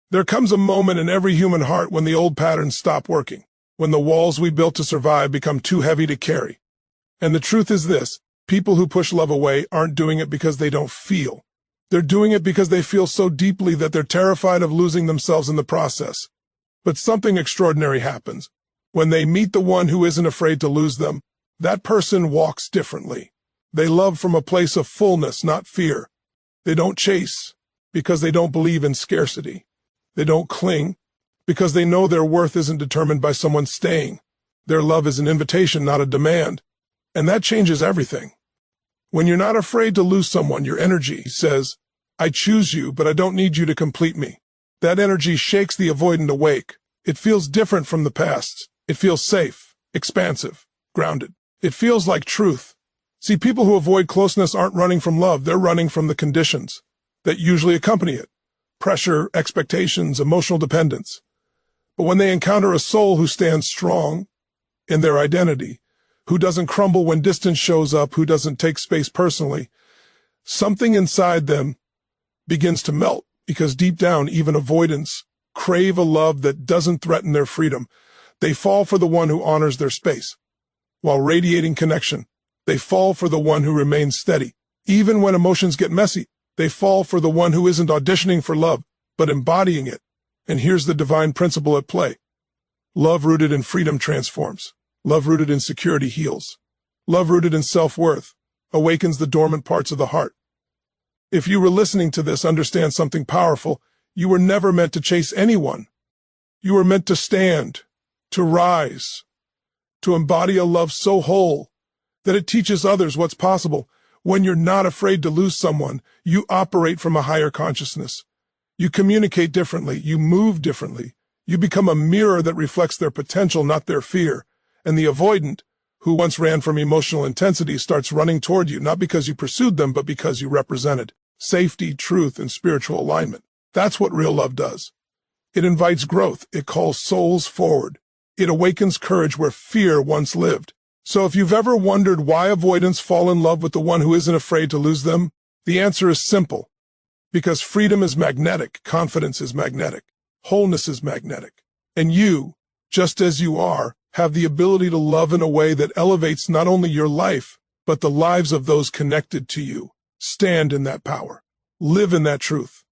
There comes a moment in every human heart when the old patterns stop working, when the walls we built to survive become too heavy to carry. And the truth is this: people who push love away aren't doing it because they don't feel. They're doing it because they feel so deeply that they're terrified of losing themselves in the process. But something extraordinary happens. When they meet the one who isn't afraid to lose them, that person walks differently. They love from a place of fullness, not fear. They don't chase because they don't believe in scarcity. They don't cling because they know their worth isn't determined by someone staying. Their love is an invitation, not a demand. And that changes everything. When you're not afraid to lose someone, your energy says, I choose you, but I don't need you to complete me. That energy shakes the avoidant awake. It feels different from the past. It feels safe, expansive, grounded. It feels like truth. See, people who avoid closeness aren't running from love. They're running from the conditions that usually accompany it: pressure, expectations, emotional dependence. But when they encounter a soul who stands strong in their identity, who doesn't crumble when distance shows up, who doesn't take space personally, something inside them begins to melt, because deep down, even avoidants crave a love that doesn't threaten their freedom. They fall for the one who honors their space. While radiating connection, they fall for the one who remains steady. Even when emotions get messy, they fall for the one who isn't auditioning for love, but embodying it. And here's the divine principle at play. Love rooted in freedom transforms. Love rooted in security heals. Love rooted in self-worth awakens the dormant parts of the heart. If you were listening to this, understand something powerful. You were never meant to chase anyone. You were meant to stand, to rise, to embody a love so whole that it teaches others what's possible. When you're not afraid to lose someone, you operate from a higher consciousness. You communicate differently. You move differently. You become a mirror that reflects their potential, not their fear. And the avoidant, who once ran from emotional intensity, starts running toward you, not because you pursued them, but because you represented safety, truth, and spiritual alignment. That's what real love does. It invites growth. It calls souls forward. It awakens courage where fear once lived. So if you've ever wondered why avoidants fall in love with the one who isn't afraid to lose them, the answer is simple. Because freedom is magnetic, confidence is magnetic, wholeness is magnetic. And you, just as you are, have the ability to love in a way that elevates not only your life, but the lives of those connected to you. Stand in that power. Live in that truth.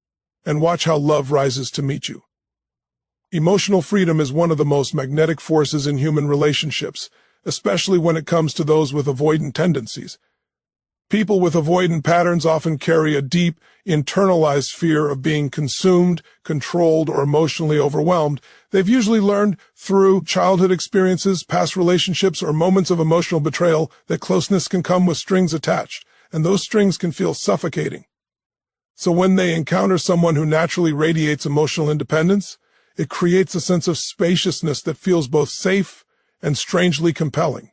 And watch how love rises to meet you. Emotional freedom is one of the most magnetic forces in human relationships, especially when it comes to those with avoidant tendencies. People with avoidant patterns often carry a deep, internalized fear of being consumed, controlled, or emotionally overwhelmed. They've usually learned through childhood experiences, past relationships, or moments of emotional betrayal that closeness can come with strings attached, and those strings can feel suffocating. So when they encounter someone who naturally radiates emotional independence, it creates a sense of spaciousness that feels both safe and strangely compelling.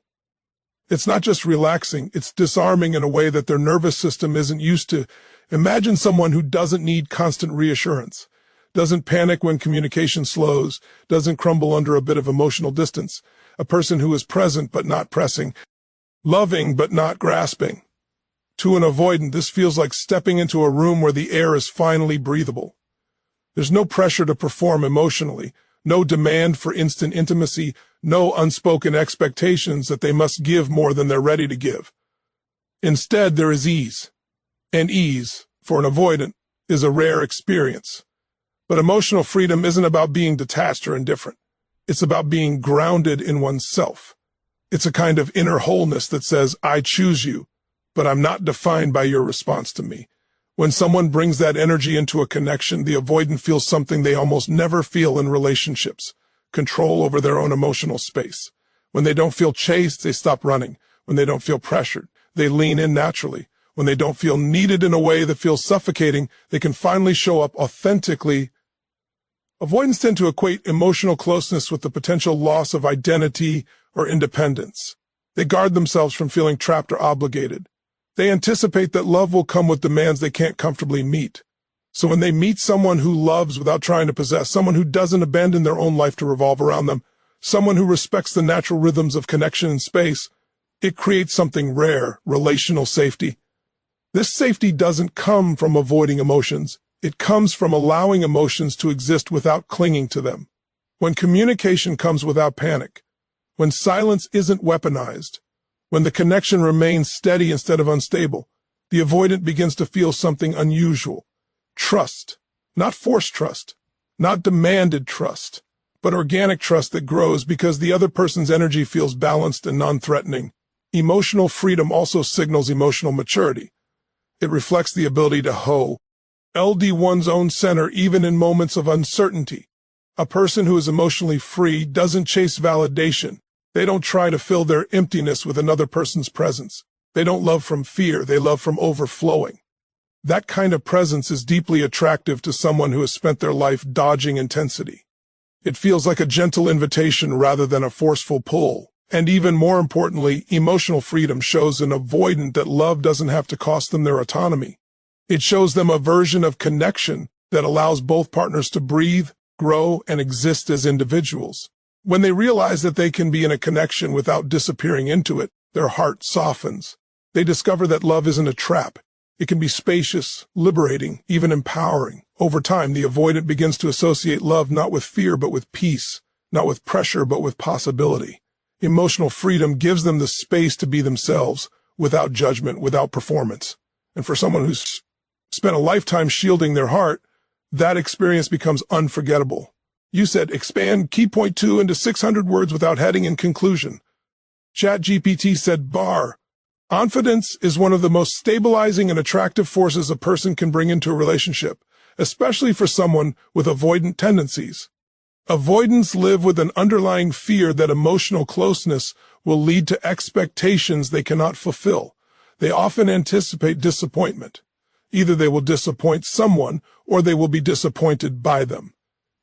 It's not just relaxing, it's disarming in a way that their nervous system isn't used to. Imagine someone who doesn't need constant reassurance, doesn't panic when communication slows, doesn't crumble under a bit of emotional distance, a person who is present but not pressing, loving but not grasping. To an avoidant, this feels like stepping into a room where the air is finally breathable. There's no pressure to perform emotionally, no demand for instant intimacy, no unspoken expectations that they must give more than they're ready to give. Instead, there is ease. And ease, for an avoidant, is a rare experience. But emotional freedom isn't about being detached or indifferent. It's about being grounded in oneself. It's a kind of inner wholeness that says, I choose you, but I'm not defined by your response to me. When someone brings that energy into a connection, the avoidant feels something they almost never feel in relationships: control over their own emotional space. When they don't feel chased, they stop running. When they don't feel pressured, they lean in naturally. When they don't feel needed in a way that feels suffocating, they can finally show up authentically. Avoidants tend to equate emotional closeness with the potential loss of identity or independence. They guard themselves from feeling trapped or obligated. They anticipate that love will come with demands they can't comfortably meet. So when they meet someone who loves without trying to possess, someone who doesn't abandon their own life to revolve around them, someone who respects the natural rhythms of connection and space, it creates something rare: relational safety. This safety doesn't come from avoiding emotions. It comes from allowing emotions to exist without clinging to them. When communication comes without panic, when silence isn't weaponized, when the connection remains steady instead of unstable, the avoidant begins to feel something unusual. Trust. Not forced trust. Not demanded trust. But organic trust that grows because the other person's energy feels balanced and non-threatening. Emotional freedom also signals emotional maturity. It reflects the ability to hold one's own center even in moments of uncertainty. A person who is emotionally free doesn't chase validation. They don't try to fill their emptiness with another person's presence. They don't love from fear, they love from overflowing. That kind of presence is deeply attractive to someone who has spent their life dodging intensity. It feels like a gentle invitation rather than a forceful pull. And even more importantly, emotional freedom shows an avoidant that love doesn't have to cost them their autonomy. It shows them a version of connection that allows both partners to breathe, grow, and exist as individuals. When they realize that they can be in a connection without disappearing into it, their heart softens. They discover that love isn't a trap. It can be spacious, liberating, even empowering. Over time, the avoidant begins to associate love not with fear but with peace, not with pressure but with possibility. Emotional freedom gives them the space to be themselves, without judgment, without performance. And for someone who's spent a lifetime shielding their heart, that experience becomes unforgettable. You said expand key point 2 into 600 words without heading and conclusion. ChatGPT said bar. Confidence is one of the most stabilizing and attractive forces a person can bring into a relationship, especially for someone with avoidant tendencies. Avoidants live with an underlying fear that emotional closeness will lead to expectations they cannot fulfill. They often anticipate disappointment. Either they will disappoint someone or they will be disappointed by them.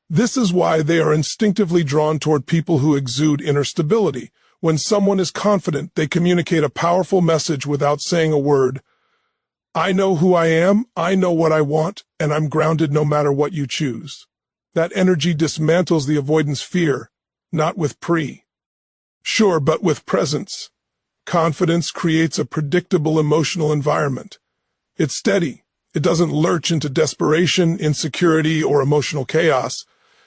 This is why they are instinctively drawn toward people who exude inner stability. When someone is confident, they communicate a powerful message without saying a word. I know who I am, I know what I want, and I'm grounded no matter what you choose. That energy dismantles the avoidance fear, not with sure, but with presence. Confidence creates a predictable emotional environment. It's steady. It doesn't lurch into desperation, insecurity, or emotional chaos.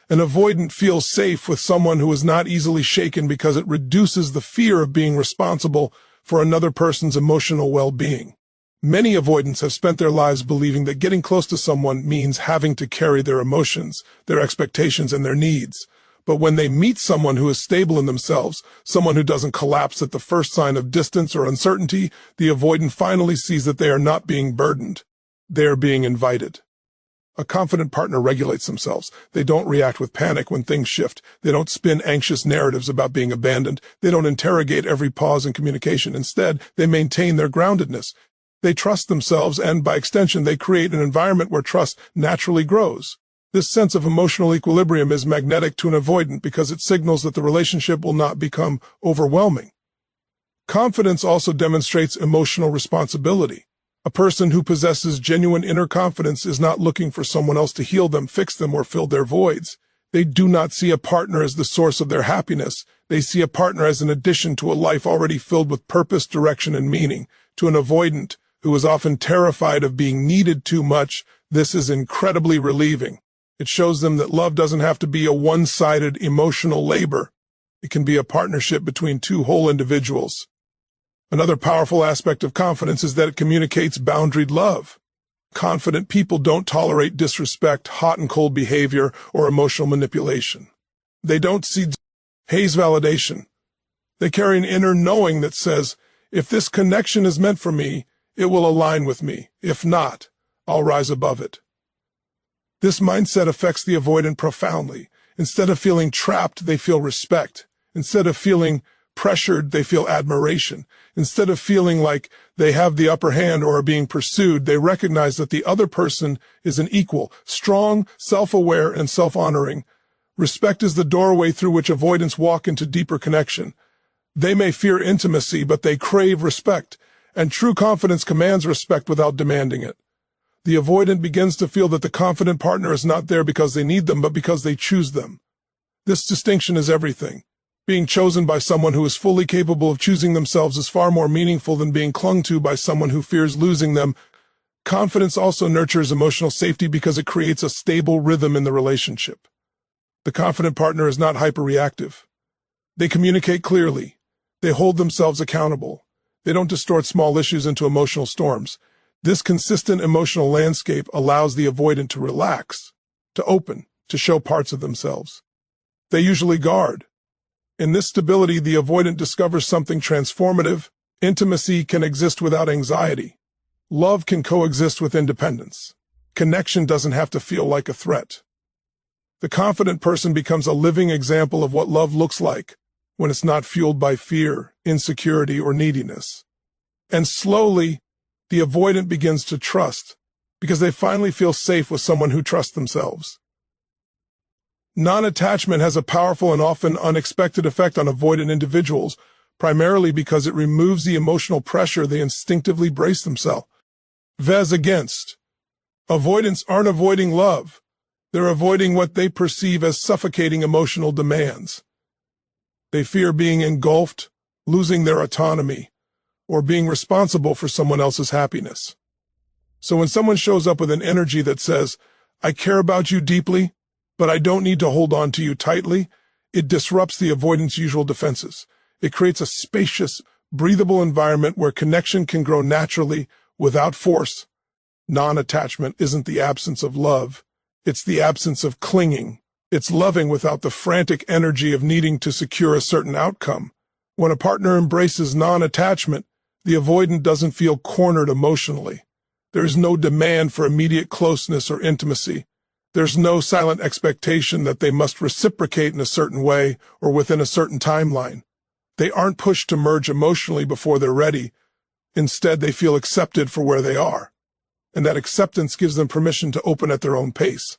An avoidant feels safe with someone who is not easily shaken because it reduces the fear of being responsible for another person's emotional well-being. Many avoidants have spent their lives believing that getting close to someone means having to carry their emotions, their expectations, and their needs. But when they meet someone who is stable in themselves, someone who doesn't collapse at the first sign of distance or uncertainty, the avoidant finally sees that they are not being burdened. They are being invited. A confident partner regulates themselves. They don't react with panic when things shift. They don't spin anxious narratives about being abandoned. They don't interrogate every pause in communication. Instead, they maintain their groundedness. They trust themselves, and by extension, they create an environment where trust naturally grows. This sense of emotional equilibrium is magnetic to an avoidant because it signals that the relationship will not become overwhelming. Confidence also demonstrates emotional responsibility. A person who possesses genuine inner confidence is not looking for someone else to heal them, fix them, or fill their voids. They do not see a partner as the source of their happiness. They see a partner as an addition to a life already filled with purpose, direction, and meaning. To an avoidant, who is often terrified of being needed too much, this is incredibly relieving. It shows them that love doesn't have to be a one-sided emotional labor. It can be a partnership between two whole individuals. Another powerful aspect of confidence is that it communicates boundaried love. Confident people don't tolerate disrespect, hot and cold behavior, or emotional manipulation. They don't haze validation. They carry an inner knowing that says, if this connection is meant for me, it will align with me. If not, I'll rise above it. This mindset affects the avoidant profoundly. Instead of feeling trapped, they feel respect. Instead of feeling pressured, they feel admiration. Instead of feeling like they have the upper hand or are being pursued, they recognize that the other person is an equal, strong, self-aware, and self-honoring. Respect is the doorway through which avoidants walk into deeper connection. They may fear intimacy, but they crave respect, and true confidence commands respect without demanding it. The avoidant begins to feel that the confident partner is not there because they need them, but because they choose them. This distinction is everything. Being chosen by someone who is fully capable of choosing themselves is far more meaningful than being clung to by someone who fears losing them. Confidence also nurtures emotional safety because it creates a stable rhythm in the relationship. The confident partner is not hyperreactive. They communicate clearly. They hold themselves accountable. They don't distort small issues into emotional storms. This consistent emotional landscape allows the avoidant to relax, to open, to show parts of themselves. They usually guard. In this stability, the avoidant discovers something transformative. Intimacy can exist without anxiety. Love can coexist with independence. Connection doesn't have to feel like a threat. The confident person becomes a living example of what love looks like when it's not fueled by fear, insecurity, or neediness. And slowly, the avoidant begins to trust because they finally feel safe with someone who trusts themselves. Non-attachment has a powerful and often unexpected effect on avoidant individuals, primarily because it removes the emotional pressure they instinctively brace themselves against. Avoidants aren't avoiding love. They're avoiding what they perceive as suffocating emotional demands. They fear being engulfed, losing their autonomy, or being responsible for someone else's happiness. So when someone shows up with an energy that says, "I care about you deeply, but I don't need to hold on to you tightly," it disrupts the avoidant's usual defenses. It creates a spacious, breathable environment where connection can grow naturally without force. Non-attachment isn't the absence of love. It's the absence of clinging. It's loving without the frantic energy of needing to secure a certain outcome. When a partner embraces non-attachment, the avoidant doesn't feel cornered emotionally. There's no demand for immediate closeness or intimacy. There's no silent expectation that they must reciprocate in a certain way or within a certain timeline. They aren't pushed to merge emotionally before they're ready. Instead, they feel accepted for where they are. And that acceptance gives them permission to open at their own pace.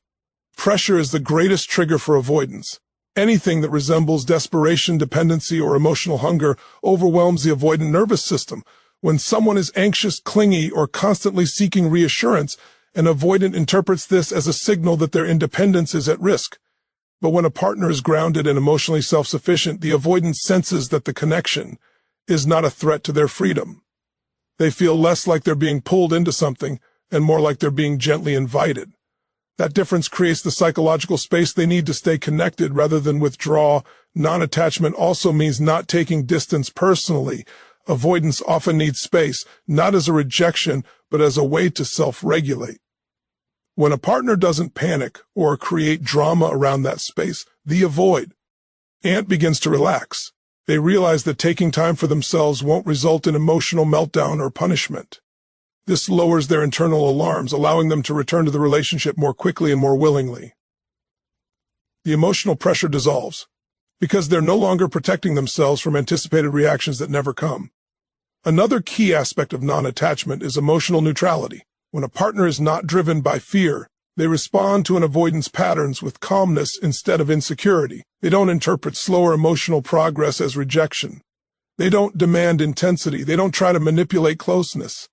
Pressure is the greatest trigger for avoidance. Anything that resembles desperation, dependency, or emotional hunger overwhelms the avoidant nervous system. When someone is anxious, clingy, or constantly seeking reassurance, an avoidant interprets this as a signal that their independence is at risk. But when a partner is grounded and emotionally self-sufficient, the avoidant senses that the connection is not a threat to their freedom. They feel less like they're being pulled into something and more like they're being gently invited. That difference creates the psychological space they need to stay connected rather than withdraw. Non-attachment also means not taking distance personally. Avoidance often needs space, not as a rejection, but as a way to self-regulate. When a partner doesn't panic or create drama around that space, the avoidant begins to relax. They realize that taking time for themselves won't result in emotional meltdown or punishment. This lowers their internal alarms, allowing them to return to the relationship more quickly and more willingly. The emotional pressure dissolves because they're no longer protecting themselves from anticipated reactions that never come. Another key aspect of non-attachment is emotional neutrality. When a partner is not driven by fear, they respond to an avoidance patterns with calmness instead of insecurity. They don't interpret slower emotional progress as rejection. They don't demand intensity. They don't try to manipulate closeness.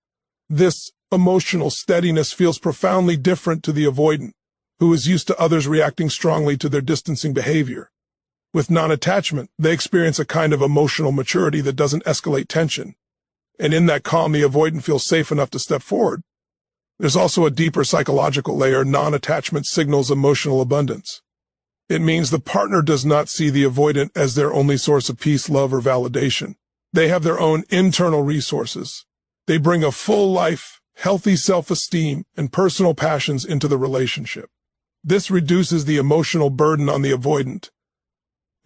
This emotional steadiness feels profoundly different to the avoidant, who is used to others reacting strongly to their distancing behavior. With non-attachment, they experience a kind of emotional maturity that doesn't escalate tension. And in that calm, the avoidant feels safe enough to step forward. There's also a deeper psychological layer. Non-attachment signals emotional abundance. It means the partner does not see the avoidant as their only source of peace, love, or validation. They have their own internal resources. They bring a full life, healthy self-esteem, and personal passions into the relationship. This reduces the emotional burden on the avoidant.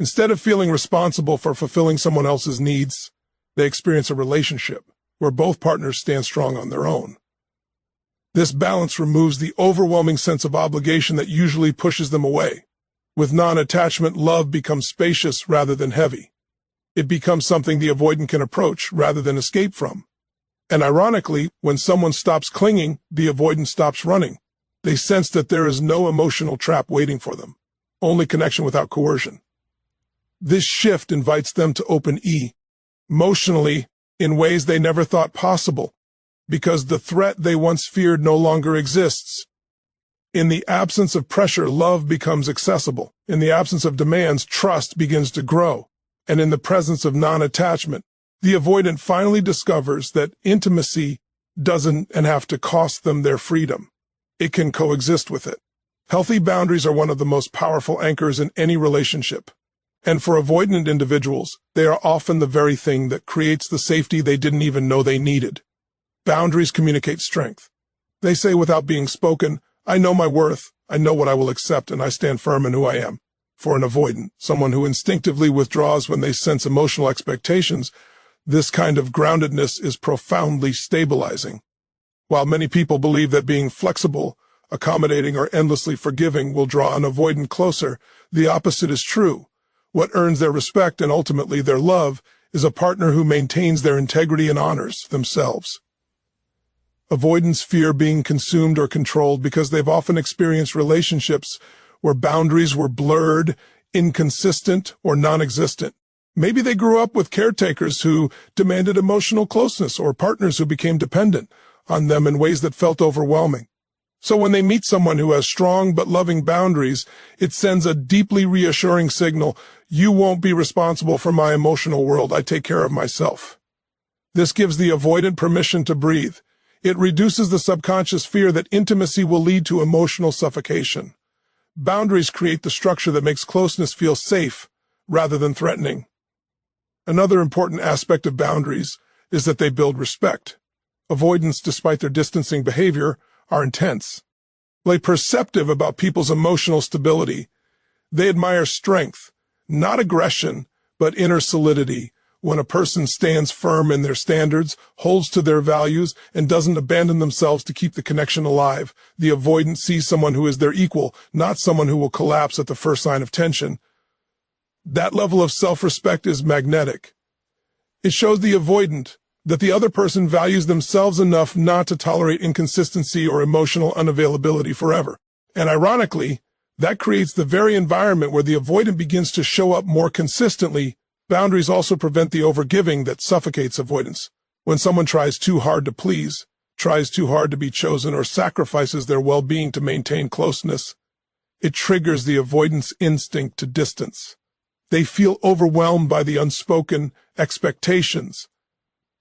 Instead of feeling responsible for fulfilling someone else's needs, they experience a relationship where both partners stand strong on their own. This balance removes the overwhelming sense of obligation that usually pushes them away. With non-attachment, love becomes spacious rather than heavy. It becomes something the avoidant can approach rather than escape from. And ironically, when someone stops clinging, the avoidant stops running. They sense that there is no emotional trap waiting for them, only connection without coercion. This shift invites them to open emotionally in ways they never thought possible, because the threat they once feared no longer exists. In the absence of pressure, love becomes accessible. In the absence of demands, trust begins to grow. And in the presence of non-attachment, the avoidant finally discovers that intimacy doesn't and have to cost them their freedom. It can coexist with it. Healthy boundaries are one of the most powerful anchors in any relationship. And for avoidant individuals, they are often the very thing that creates the safety they didn't even know they needed. Boundaries communicate strength. They say without being spoken, I know my worth, I know what I will accept, and I stand firm in who I am. For an avoidant, someone who instinctively withdraws when they sense emotional expectations, this kind of groundedness is profoundly stabilizing. While many people believe that being flexible, accommodating, or endlessly forgiving will draw an avoidant closer, the opposite is true. What earns their respect and ultimately their love is a partner who maintains their integrity and honors themselves. Avoidants fear being consumed or controlled because they've often experienced relationships where boundaries were blurred, inconsistent, or non-existent. Maybe they grew up with caretakers who demanded emotional closeness or partners who became dependent on them in ways that felt overwhelming. So when they meet someone who has strong but loving boundaries, it sends a deeply reassuring signal: you won't be responsible for my emotional world, I take care of myself. This gives the avoidant permission to breathe. It reduces the subconscious fear that intimacy will lead to emotional suffocation. Boundaries create the structure that makes closeness feel safe rather than threatening. Another important aspect of boundaries is that they build respect. Avoidants, despite their distancing behavior, are intense. They're perceptive about people's emotional stability. They admire strength, not aggression, but inner solidity. When a person stands firm in their standards, holds to their values, and doesn't abandon themselves to keep the connection alive, the avoidant sees someone who is their equal, not someone who will collapse at the first sign of tension. That level of self-respect is magnetic. It shows the avoidant that the other person values themselves enough not to tolerate inconsistency or emotional unavailability forever. And ironically, that creates the very environment where the avoidant begins to show up more consistently. Boundaries also prevent the overgiving that suffocates avoidance. When someone tries too hard to please, tries too hard to be chosen, or sacrifices their well-being to maintain closeness, it triggers the avoidant's instinct to distance. They feel overwhelmed by the unspoken expectations.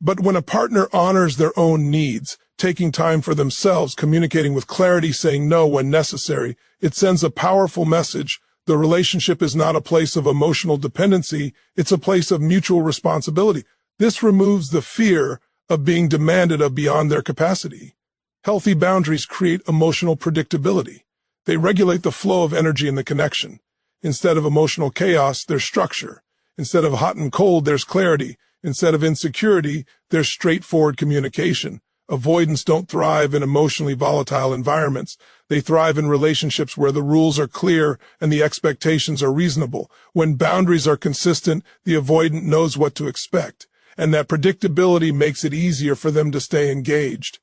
But when a partner honors their own needs, taking time for themselves, communicating with clarity, saying no when necessary, it sends a powerful message. The relationship is not a place of emotional dependency, it's a place of mutual responsibility. This removes the fear of being demanded of beyond their capacity. Healthy boundaries create emotional predictability. They regulate the flow of energy in the connection. Instead of emotional chaos, there's structure. Instead of hot and cold, there's clarity. Instead of insecurity, there's straightforward communication. Avoidants don't thrive in emotionally volatile environments. They thrive in relationships where the rules are clear and the expectations are reasonable. When boundaries are consistent, the avoidant knows what to expect, and that predictability makes it easier for them to stay engaged.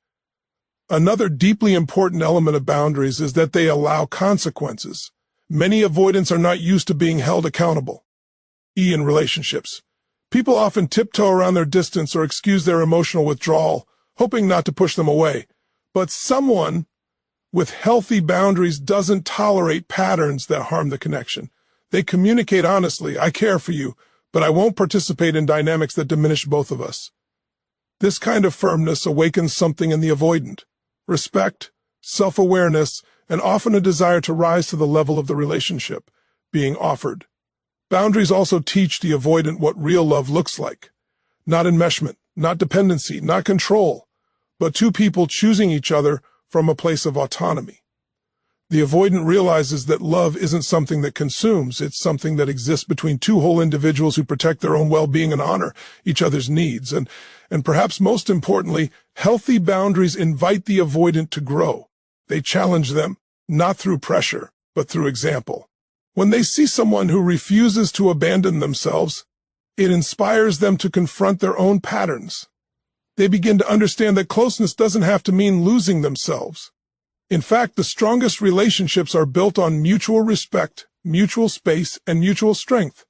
Another deeply important element of boundaries is that they allow consequences. Many avoidants are not used to being held accountable. In relationships, people often tiptoe around their distance or excuse their emotional withdrawal, hoping not to push them away. But someone with healthy boundaries doesn't tolerate patterns that harm the connection. They communicate honestly: I care for you, but I won't participate in dynamics that diminish both of us. This kind of firmness awakens something in the avoidant: respect, self-awareness, and often a desire to rise to the level of the relationship being offered. Boundaries also teach the avoidant what real love looks like. Not enmeshment, not dependency, not control, but two people choosing each other from a place of autonomy. The avoidant realizes that love isn't something that consumes, it's something that exists between two whole individuals who protect their own well-being and honor each other's needs. And perhaps most importantly, healthy boundaries invite the avoidant to grow. They challenge them, not through pressure, but through example. When they see someone who refuses to abandon themselves, it inspires them to confront their own patterns. They begin to understand that closeness doesn't have to mean losing themselves. In fact, the strongest relationships are built on mutual respect, mutual space, and mutual strength.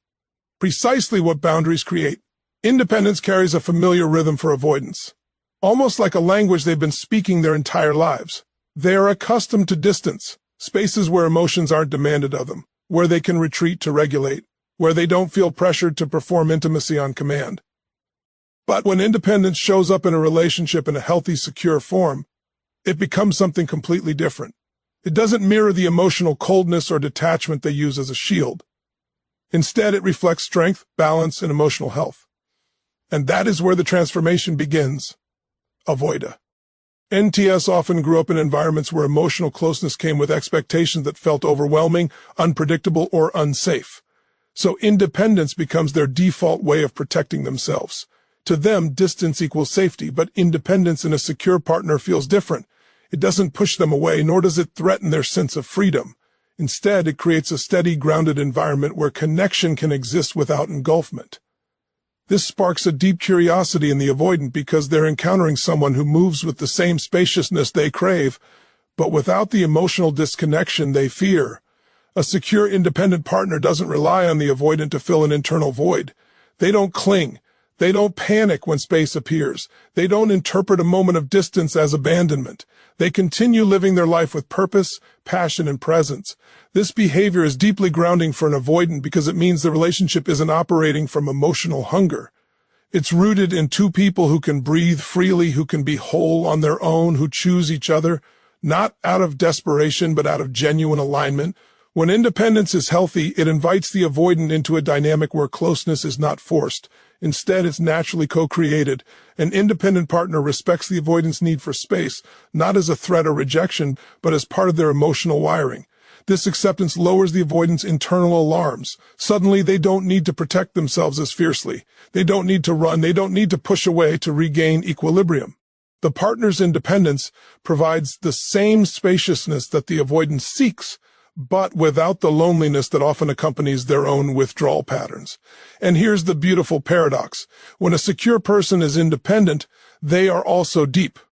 Precisely what boundaries create. Independence carries a familiar rhythm for avoidance, almost like a language they've been speaking their entire lives. They are accustomed to distance, spaces where emotions aren't demanded of them, where they can retreat to regulate, where they don't feel pressured to perform intimacy on command. But when independence shows up in a relationship in a healthy, secure form, it becomes something completely different. It doesn't mirror the emotional coldness or detachment they use as a shield. Instead, it reflects strength, balance, and emotional health. And that is where the transformation begins. Avoida. NTS often grew up in environments where emotional closeness came with expectations that felt overwhelming, unpredictable, or unsafe. So independence becomes their default way of protecting themselves. To them, distance equals safety, but independence in a secure partner feels different. It doesn't push them away, nor does it threaten their sense of freedom. Instead, it creates a steady, grounded environment where connection can exist without engulfment. This sparks a deep curiosity in the avoidant because they're encountering someone who moves with the same spaciousness they crave, but without the emotional disconnection they fear. A secure, independent partner doesn't rely on the avoidant to fill an internal void. They don't cling. They don't panic when space appears. They don't interpret a moment of distance as abandonment. They continue living their life with purpose, passion, and presence. This behavior is deeply grounding for an avoidant because it means the relationship isn't operating from emotional hunger. It's rooted in two people who can breathe freely, who can be whole on their own, who choose each other, not out of desperation, but out of genuine alignment. When independence is healthy, it invites the avoidant into a dynamic where closeness is not forced. Instead, it's naturally co-created. An independent partner respects the avoidant's need for space, not as a threat or rejection, but as part of their emotional wiring. This acceptance lowers the avoidant's internal alarms. Suddenly, they don't need to protect themselves as fiercely. They don't need to run. They don't need to push away to regain equilibrium. The partner's independence provides the same spaciousness that the avoidant seeks, but without the loneliness that often accompanies their own withdrawal patterns. And here's the beautiful paradox. When a secure person is independent, they are also deeply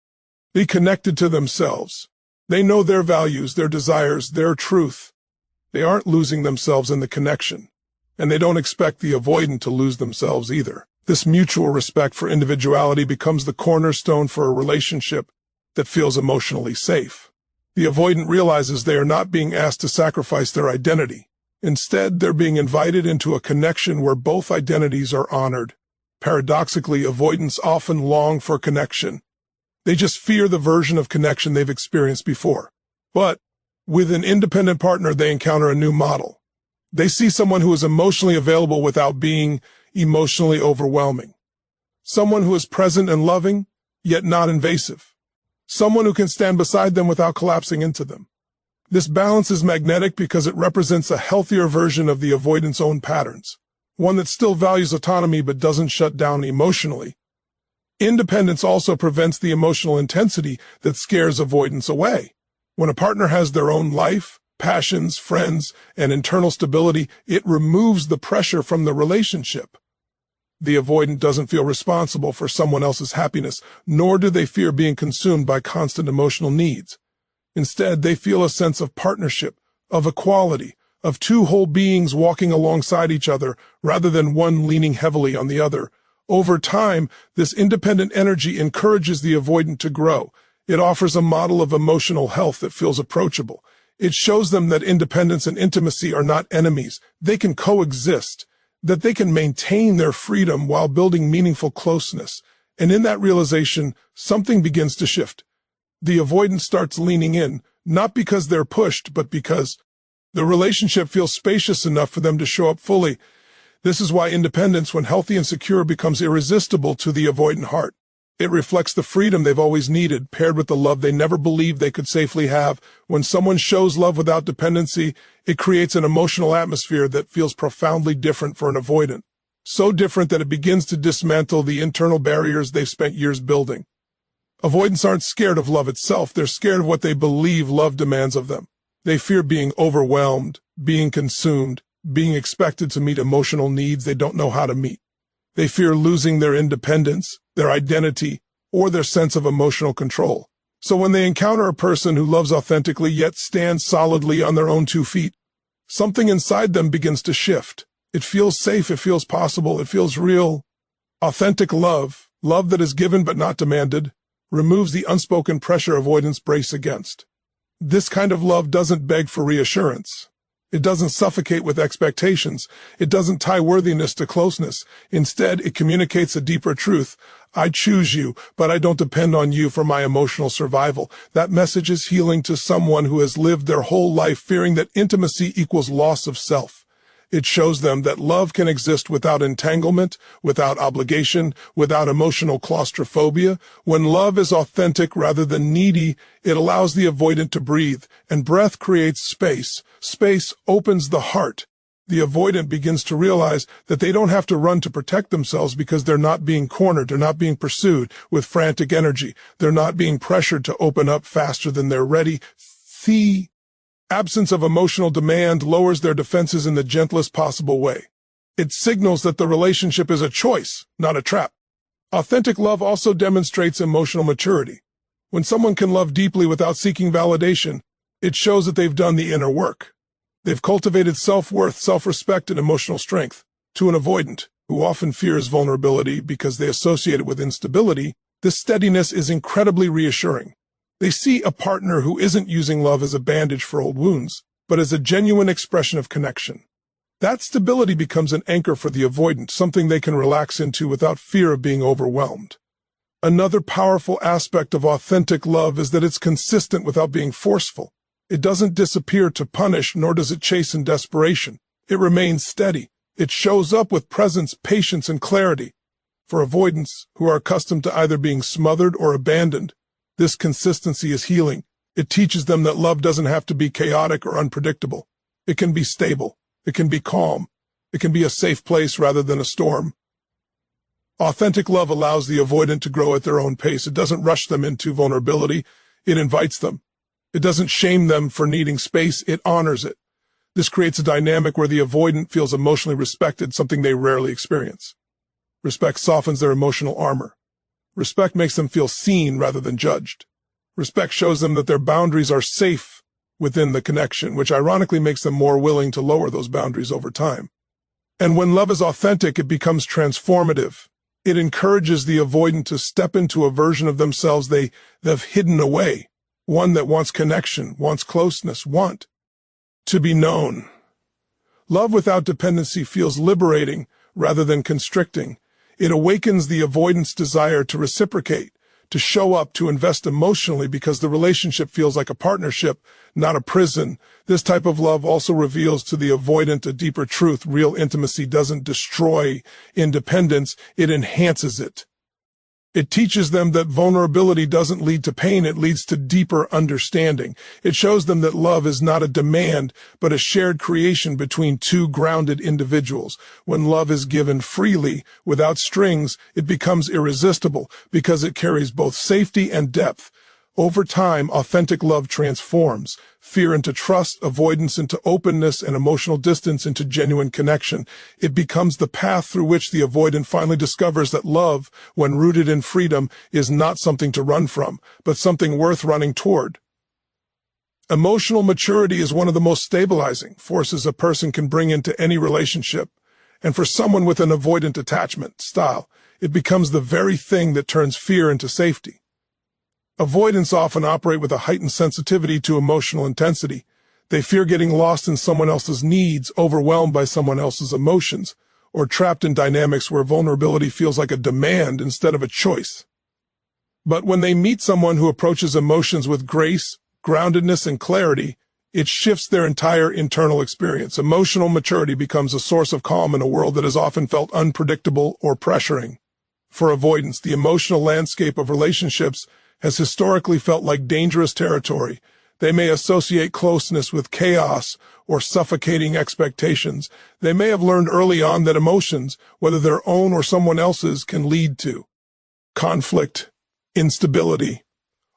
connected to themselves. They know their values, their desires, their truth. They aren't losing themselves in the connection, and they don't expect the avoidant to lose themselves either. This mutual respect for individuality becomes the cornerstone for a relationship that feels emotionally safe. The avoidant realizes they are not being asked to sacrifice their identity. Instead, they're being invited into a connection where both identities are honored. Paradoxically, avoidants often long for connection. They just fear the version of connection they've experienced before. But with an independent partner, they encounter a new model. They see someone who is emotionally available without being emotionally overwhelming. Someone who is present and loving, yet not invasive. Someone who can stand beside them without collapsing into them. This balance is magnetic because it represents a healthier version of the avoidant's own patterns, one that still values autonomy but doesn't shut down emotionally. Independence also prevents the emotional intensity that scares avoidance away. When a partner has their own life, passions, friends, and internal stability, it removes the pressure from the relationship. The avoidant doesn't feel responsible for someone else's happiness, nor do they fear being consumed by constant emotional needs. Instead, they feel a sense of partnership, of equality, of two whole beings walking alongside each other rather than one leaning heavily on the other. Over time, this independent energy encourages the avoidant to grow. It offers a model of emotional health that feels approachable. It shows them that independence and intimacy are not enemies. They can coexist, that they can maintain their freedom while building meaningful closeness. And in that realization, something begins to shift. The avoidant starts leaning in, not because they're pushed, but because the relationship feels spacious enough for them to show up fully. This is why independence, when healthy and secure, becomes irresistible to the avoidant heart. It reflects the freedom they've always needed, paired with the love they never believed they could safely have. When someone shows love without dependency, it creates an emotional atmosphere that feels profoundly different for an avoidant. So different that it begins to dismantle the internal barriers they've spent years building. Avoidants aren't scared of love itself. They're scared of what they believe love demands of them. They fear being overwhelmed, being consumed, being expected to meet emotional needs they don't know how to meet. They fear losing their independence, their identity, or their sense of emotional control. So when they encounter a person who loves authentically yet stands solidly on their own 2 feet, something inside them begins to shift. It feels safe, it feels possible, it feels real. Authentic love, love that is given but not demanded, removes the unspoken pressure avoidants brace against. This kind of love doesn't beg for reassurance. It doesn't suffocate with expectations. It doesn't tie worthiness to closeness. Instead, it communicates a deeper truth. I choose you, but I don't depend on you for my emotional survival. That message is healing to someone who has lived their whole life fearing that intimacy equals loss of self. It shows them that love can exist without entanglement, without obligation, without emotional claustrophobia. When love is authentic rather than needy, it allows the avoidant to breathe, and breath creates space. Space opens the heart. The avoidant begins to realize that they don't have to run to protect themselves because they're not being cornered, they're not being pursued with frantic energy, they're not being pressured to open up faster than they're ready. The absence of emotional demand lowers their defenses in the gentlest possible way. It signals that the relationship is a choice, not a trap. Authentic love also demonstrates emotional maturity. When someone can love deeply without seeking validation, it shows that they've done the inner work. They've cultivated self-worth, self-respect, and emotional strength. To an avoidant, who often fears vulnerability because they associate it with instability, this steadiness is incredibly reassuring. They see a partner who isn't using love as a bandage for old wounds, but as a genuine expression of connection. That stability becomes an anchor for the avoidant, something they can relax into without fear of being overwhelmed. Another powerful aspect of authentic love is that it's consistent without being forceful. It doesn't disappear to punish, nor does it chase in desperation. It remains steady. It shows up with presence, patience, and clarity. For avoidants, who are accustomed to either being smothered or abandoned, this consistency is healing. It teaches them that love doesn't have to be chaotic or unpredictable. It can be stable. It can be calm. It can be a safe place rather than a storm. Authentic love allows the avoidant to grow at their own pace. It doesn't rush them into vulnerability. It invites them. It doesn't shame them for needing space. It honors it. This creates a dynamic where the avoidant feels emotionally respected, something they rarely experience. Respect softens their emotional armor. Respect makes them feel seen rather than judged. Respect shows them that their boundaries are safe within the connection, which ironically makes them more willing to lower those boundaries over time. And when love is authentic, it becomes transformative. It encourages the avoidant to step into a version of themselves they've hidden away, one that wants connection, wants closeness, want to be known. Love without dependency feels liberating rather than constricting. It awakens the avoidant's desire to reciprocate, to show up, to invest emotionally because the relationship feels like a partnership, not a prison. This type of love also reveals to the avoidant a deeper truth. Real intimacy doesn't destroy independence, it enhances it. It teaches them that vulnerability doesn't lead to pain, it leads to deeper understanding. It shows them that love is not a demand, but a shared creation between two grounded individuals. When love is given freely, without strings, it becomes irresistible because it carries both safety and depth. Over time, authentic love transforms fear into trust, avoidance into openness, and emotional distance into genuine connection. It becomes the path through which the avoidant finally discovers that love, when rooted in freedom, is not something to run from, but something worth running toward. Emotional maturity is one of the most stabilizing forces a person can bring into any relationship. And for someone with an avoidant attachment style, it becomes the very thing that turns fear into safety. Avoidants often operate with a heightened sensitivity to emotional intensity. They fear getting lost in someone else's needs, overwhelmed by someone else's emotions, or trapped in dynamics where vulnerability feels like a demand instead of a choice. But when they meet someone who approaches emotions with grace, groundedness, and clarity, it shifts their entire internal experience. Emotional maturity becomes a source of calm in a world that has often felt unpredictable or pressuring. For avoidants, the emotional landscape of relationships has historically felt like dangerous territory. They may associate closeness with chaos or suffocating expectations. They may have learned early on that emotions, whether their own or someone else's, can lead to conflict, instability,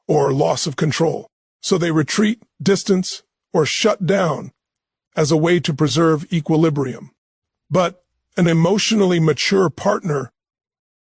or loss of control. So they retreat, distance, or shut down as a way to preserve equilibrium. But an emotionally mature partner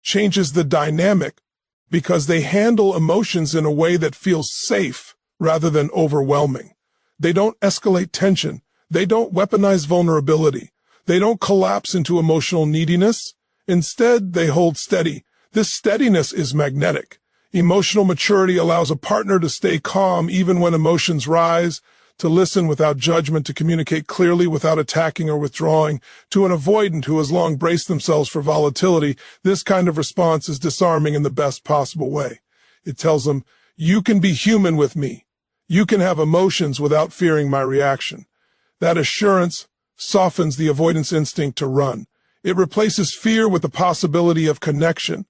changes the dynamic because they handle emotions in a way that feels safe rather than overwhelming. They don't escalate tension. They don't weaponize vulnerability. They don't collapse into emotional neediness. Instead, they hold steady. This steadiness is magnetic. Emotional maturity allows a partner to stay calm even when emotions rise, to listen without judgment, to communicate clearly without attacking or withdrawing. To an avoidant who has long braced themselves for volatility, this kind of response is disarming in the best possible way. It tells them, you can be human with me. You can have emotions without fearing my reaction. That assurance softens the avoidance instinct to run. It replaces fear with the possibility of connection.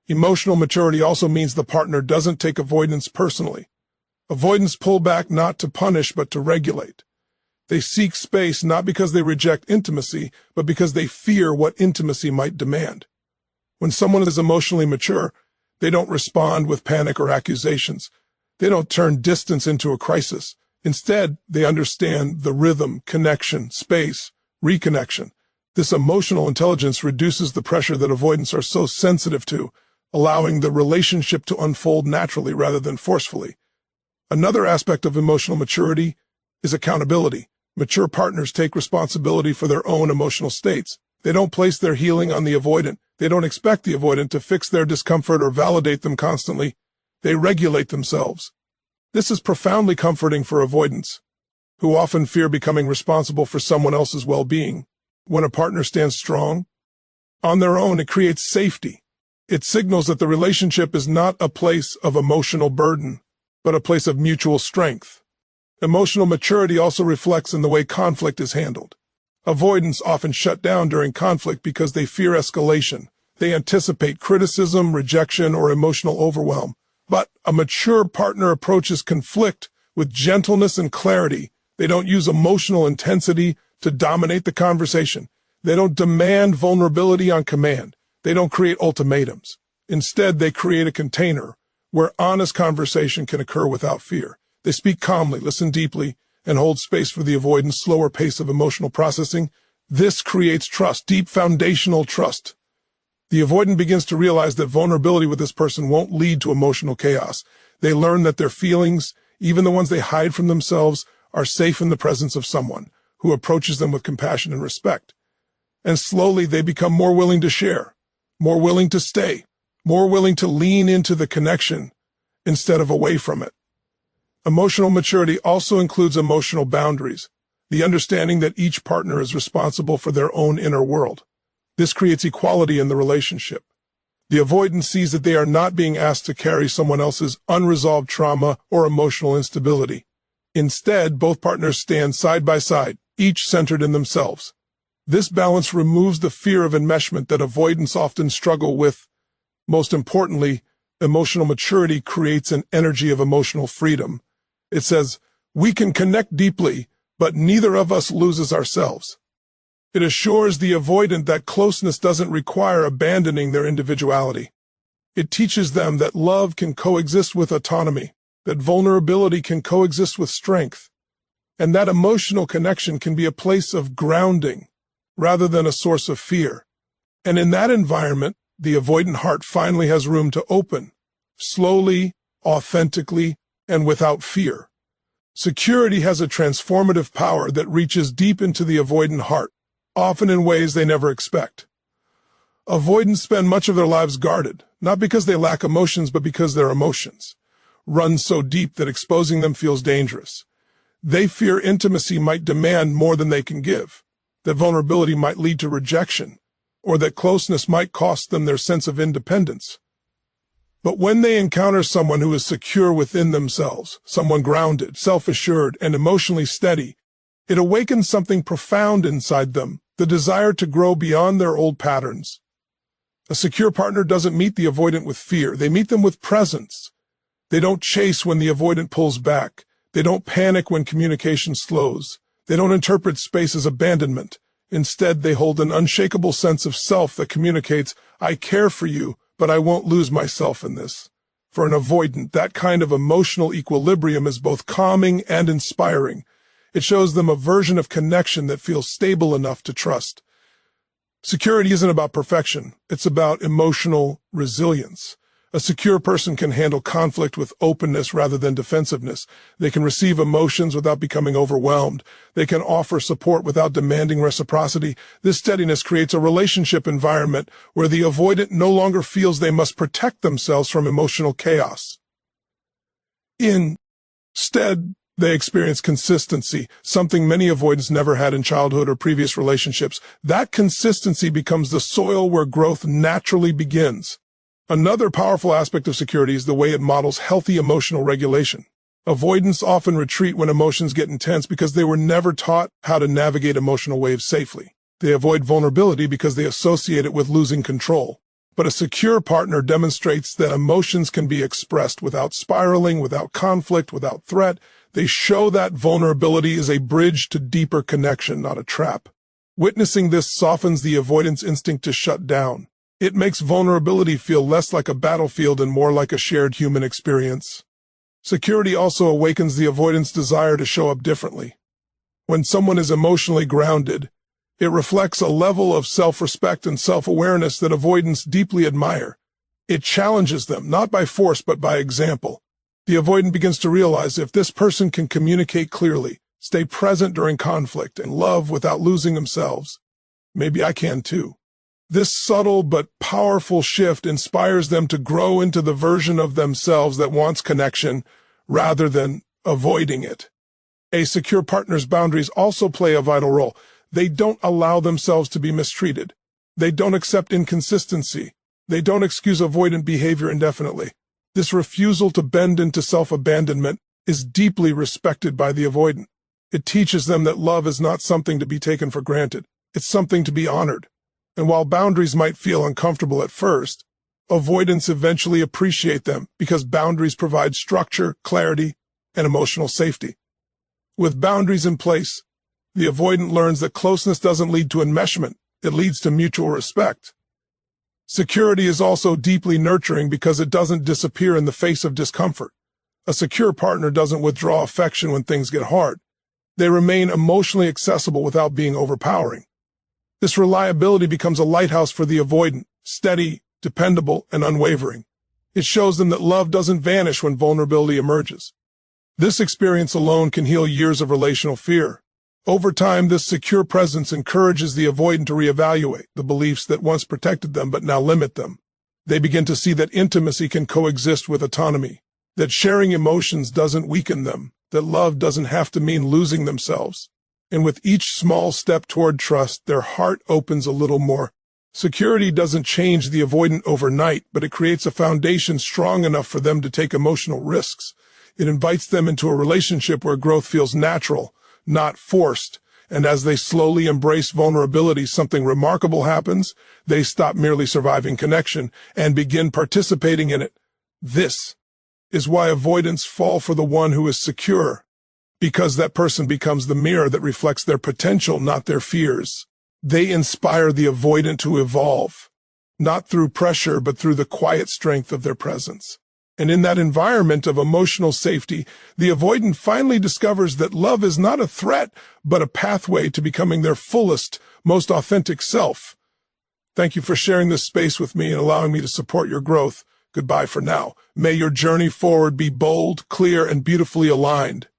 Emotional maturity also means the partner doesn't take avoidance personally. Avoidants pull back not to punish but to regulate. They seek space not because they reject intimacy, but because they fear what intimacy might demand. When someone is emotionally mature, they don't respond with panic or accusations. They don't turn distance into a crisis. Instead, they understand the rhythm, connection, space, reconnection. This emotional intelligence reduces the pressure that avoidants are so sensitive to, allowing the relationship to unfold naturally rather than forcefully. Another aspect of emotional maturity is accountability. Mature partners take responsibility for their own emotional states. They don't place their healing on the avoidant. They don't expect the avoidant to fix their discomfort or validate them constantly. They regulate themselves. This is profoundly comforting for avoidants, who often fear becoming responsible for someone else's well-being. When a partner stands strong on their own, it creates safety. It signals that the relationship is not a place of emotional burden, but a place of mutual strength. Emotional maturity also reflects in the way conflict is handled. Avoidants often shut down during conflict because they fear escalation. They anticipate criticism, rejection, or emotional overwhelm. But a mature partner approaches conflict with gentleness and clarity. They don't use emotional intensity to dominate the conversation. They don't demand vulnerability on command. They don't create ultimatums. Instead, they create a container where honest conversation can occur without fear. They speak calmly, listen deeply, and hold space for the avoidant's slower pace of emotional processing. This creates trust, deep foundational trust. The avoidant begins to realize that vulnerability with this person won't lead to emotional chaos. They learn that their feelings, even the ones they hide from themselves, are safe in the presence of someone who approaches them with compassion and respect. And slowly they become more willing to share, more willing to stay, more willing to lean into the connection instead of away from it. Emotional maturity also includes emotional boundaries, the understanding that each partner is responsible for their own inner world. This creates equality in the relationship. The avoidant sees that they are not being asked to carry someone else's unresolved trauma or emotional instability. Instead, both partners stand side by side, each centered in themselves. This balance removes the fear of enmeshment that avoidants often struggle with. Most importantly, emotional maturity creates an energy of emotional freedom. It says, we can connect deeply, but neither of us loses ourselves. It assures the avoidant that closeness doesn't require abandoning their individuality. It teaches them that love can coexist with autonomy, that vulnerability can coexist with strength, and that emotional connection can be a place of grounding rather than a source of fear. And in that environment, the avoidant heart finally has room to open, slowly, authentically, and without fear. Security has a transformative power that reaches deep into the avoidant heart, often in ways they never expect. Avoidants spend much of their lives guarded, not because they lack emotions, but because their emotions run so deep that exposing them feels dangerous. They fear intimacy might demand more than they can give, that vulnerability might lead to rejection, or that closeness might cost them their sense of independence. But when they encounter someone who is secure within themselves, someone grounded, self-assured, and emotionally steady, it awakens something profound inside them, the desire to grow beyond their old patterns. A secure partner doesn't meet the avoidant with fear. They meet them with presence. They don't chase when the avoidant pulls back. They don't panic when communication slows. They don't interpret space as abandonment. Instead, they hold an unshakable sense of self that communicates, I care for you, but I won't lose myself in this. For an avoidant, that kind of emotional equilibrium is both calming and inspiring. It shows them a version of connection that feels stable enough to trust. Security isn't about perfection. It's about emotional resilience. A secure person can handle conflict with openness rather than defensiveness. They can receive emotions without becoming overwhelmed. They can offer support without demanding reciprocity. This steadiness creates a relationship environment where the avoidant no longer feels they must protect themselves from emotional chaos. Instead, They experience consistency, something many avoidants never had in childhood or previous relationships. That consistency becomes the soil where growth naturally begins. Another powerful aspect of security is the way it models healthy emotional regulation. Avoidants often retreat when emotions get intense because they were never taught how to navigate emotional waves safely. They avoid vulnerability because they associate it with losing control. But a secure partner demonstrates that emotions can be expressed without spiraling, without conflict, without threat. They show that vulnerability is a bridge to deeper connection, not a trap. Witnessing this softens the avoidance instinct to shut down. It makes vulnerability feel less like a battlefield and more like a shared human experience. Security also awakens the avoidant's desire to show up differently. When someone is emotionally grounded, it reflects a level of self-respect and self-awareness that avoidants deeply admire. It challenges them, not by force but by example. The avoidant begins to realize if this person can communicate clearly, stay present during conflict, and love without losing themselves, maybe I can too. This subtle but powerful shift inspires them to grow into the version of themselves that wants connection rather than avoiding it. A secure partner's boundaries also play a vital role. They don't allow themselves to be mistreated. They don't accept inconsistency. They don't excuse avoidant behavior indefinitely. This refusal to bend into self-abandonment is deeply respected by the avoidant. It teaches them that love is not something to be taken for granted. It's something to be honored. And while boundaries might feel uncomfortable at first, avoidants eventually appreciate them because boundaries provide structure, clarity, and emotional safety. With boundaries in place, the avoidant learns that closeness doesn't lead to enmeshment, it leads to mutual respect. Security is also deeply nurturing because it doesn't disappear in the face of discomfort. A secure partner doesn't withdraw affection when things get hard. They remain emotionally accessible without being overpowering. This reliability becomes a lighthouse for the avoidant, steady, dependable, and unwavering. It shows them that love doesn't vanish when vulnerability emerges. This experience alone can heal years of relational fear. Over time, this secure presence encourages the avoidant to reevaluate the beliefs that once protected them but now limit them. They begin to see that intimacy can coexist with autonomy, that sharing emotions doesn't weaken them, that love doesn't have to mean losing themselves. And with each small step toward trust, their heart opens a little more. Security doesn't change the avoidant overnight, but it creates a foundation strong enough for them to take emotional risks. It invites them into a relationship where growth feels natural, not forced. And as they slowly embrace vulnerability, something remarkable happens. They stop merely surviving connection and begin participating in it. This is why avoidants fall for the one who is secure, because that person becomes the mirror that reflects their potential, not their fears. They inspire the avoidant to evolve, not through pressure, but through the quiet strength of their presence. And in that environment of emotional safety, the avoidant finally discovers that love is not a threat, but a pathway to becoming their fullest, most authentic self. Thank you for sharing this space with me and allowing me to support your growth. Goodbye for now. May your journey forward be bold, clear, and beautifully aligned.